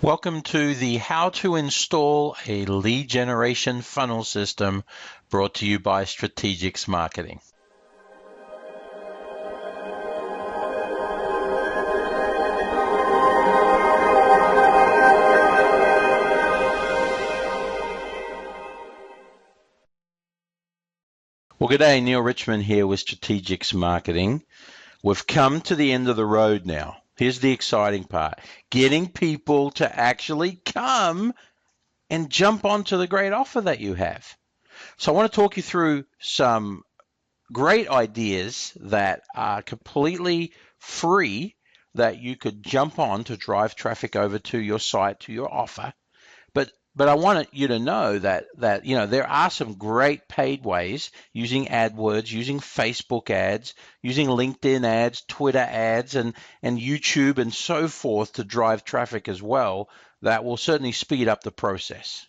Welcome to the How to Install a Lead Generation Funnel System brought to you by Strategix Marketing. Well, good day, Neil Richmond here with Strategix Marketing. We've come to the end of the road now. Here's the exciting part. Getting people to actually come and jump onto the great offer that you have. So I want to talk you through some great ideas that are completely free that you could jump on to drive traffic over to your site, to your offer. But I want you to know that there are some great paid ways using AdWords, using Facebook ads, using LinkedIn ads, Twitter ads, and YouTube and so forth to drive traffic as well that will certainly speed up the process.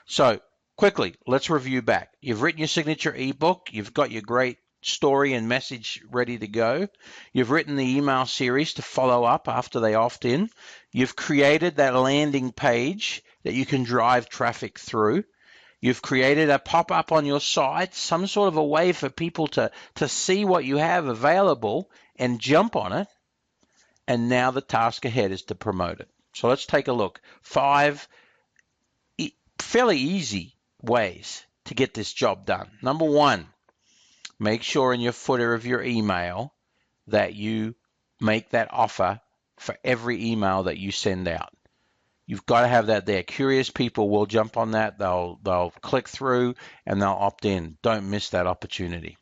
So quickly, let's review back. You've written your signature ebook. You've got your great story and message ready to go. You've written the email series to follow up after they opt in. You've created that landing page that you can drive traffic through. You've created a pop-up on your site, some sort of a way for people to see what you have available and jump on it. And now the task ahead is to promote it. So let's take a look. 5 fairly easy ways to get this job done. Number 1, make sure in your footer of your email that you make that offer for every email that you send out. You've got to have that there. Curious people will jump on that. They'll click through and they'll opt in. Don't miss that opportunity.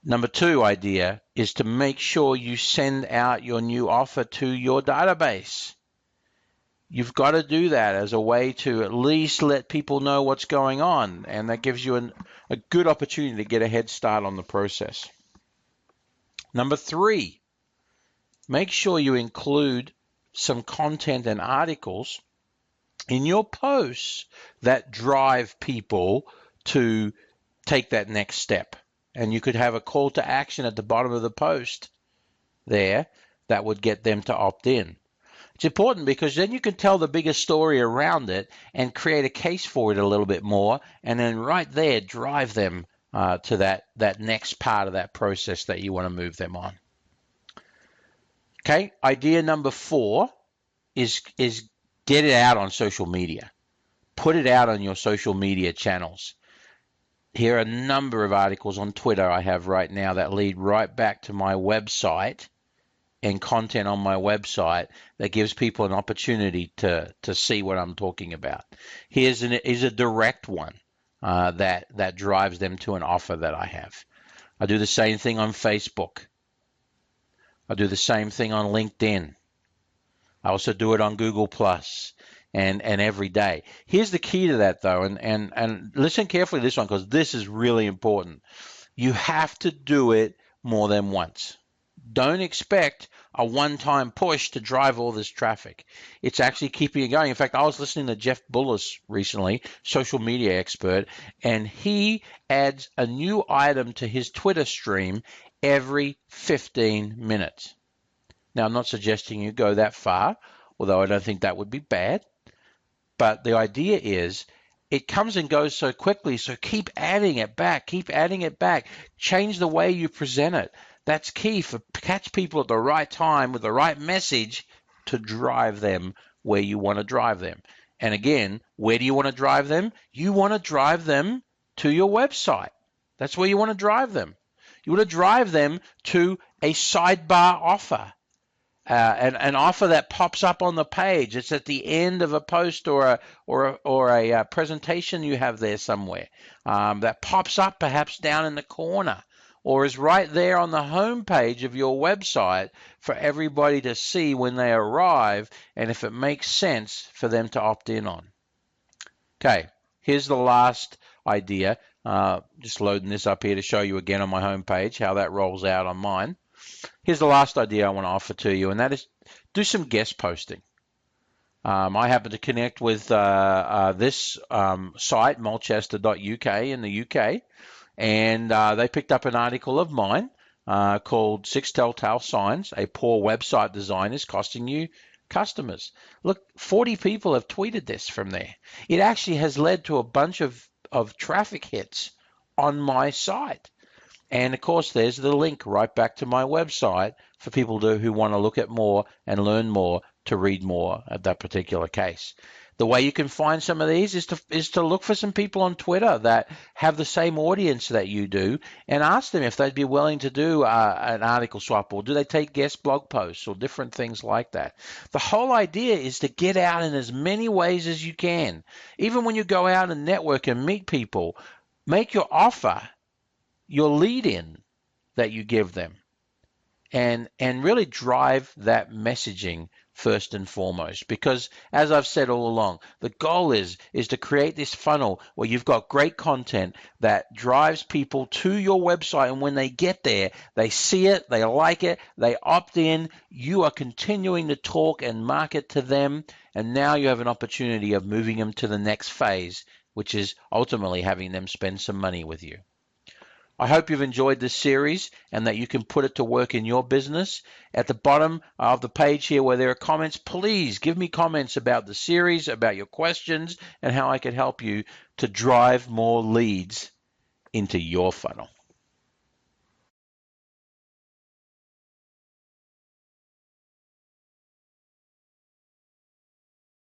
Number 2 idea is to make sure you send out your new offer to your database. You've got to do that as a way to at least let people know what's going on, and that gives you a good opportunity to get a head start on the process. Number 3, make sure you include some content and articles in your posts that drive people to take that next step. And you could have a call to action at the bottom of the post there that would get them to opt in. It's important because then you can tell the bigger story around it and create a case for it a little bit more, and then right there drive them to that next part of that process that you want to move them on. Okay, idea number 4 is get it out on social media. Put it out on your social media channels. Here are a number of articles on Twitter I have right now that lead right back to my website and content on my website that gives people an opportunity to see what I'm talking about. Here's a direct one that drives them to an offer that I have. I do the same thing on Facebook. I do the same thing on LinkedIn. I also do it on Google Plus and every day. Here's the key to that though, and listen carefully to this one because this is really important. You have to do it more than once. Don't expect a one-time push to drive all this traffic. It's actually keeping it going. In fact, I was listening to Jeff Bullis recently, social media expert, and he adds a new item to his Twitter stream every 15 minutes. Now, I'm not suggesting you go that far, although I don't think that would be bad. But the idea is it comes and goes so quickly, so keep adding it back, keep adding it back. Change the way you present it. That's key for catch people at the right time with the right message to drive them where you want to drive them. And again, where do you want to drive them? You want to drive them to your website. That's where you want to drive them. You want to drive them to a sidebar offer. An offer that pops up on the page. It's at the end of a post or a presentation you have there somewhere that pops up perhaps down in the corner or is right there on the home page of your website for everybody to see when they arrive and if it makes sense for them to opt in on. Okay, here's the last idea. Just loading this up here to show you again on my home page how that rolls out on mine. Here's the last idea I want to offer to you, and that is do some guest posting. I happen to connect with this site, Malchester.uk in the UK, and they picked up an article of mine called 6 Telltale Signs a Poor Website Design is Costing You customers. Look, 40 people have tweeted this from there. It actually has led to a bunch of traffic hits on my site. And of course, there's the link right back to my website for people who want to look at more and learn more to read more at that particular case. The way you can find some of these is to look for some people on Twitter that have the same audience that you do and ask them if they'd be willing to do an article swap, or do they take guest blog posts or different things like that. The whole idea is to get out in as many ways as you can. Even when you go out and network and meet people, make your offer your lead in that you give them, and really drive that messaging first and foremost, because as I've said all along, the goal is to create this funnel where you've got great content that drives people to your website, and when they get there, they see it, they like it, they opt in, you are continuing to talk and market to them, and now you have an opportunity of moving them to the next phase, which is ultimately having them spend some money with you. I hope you've enjoyed this series and that you can put it to work in your business. At the bottom of the page here where there are comments, please give me comments about the series, about your questions, and how I can help you to drive more leads into your funnel.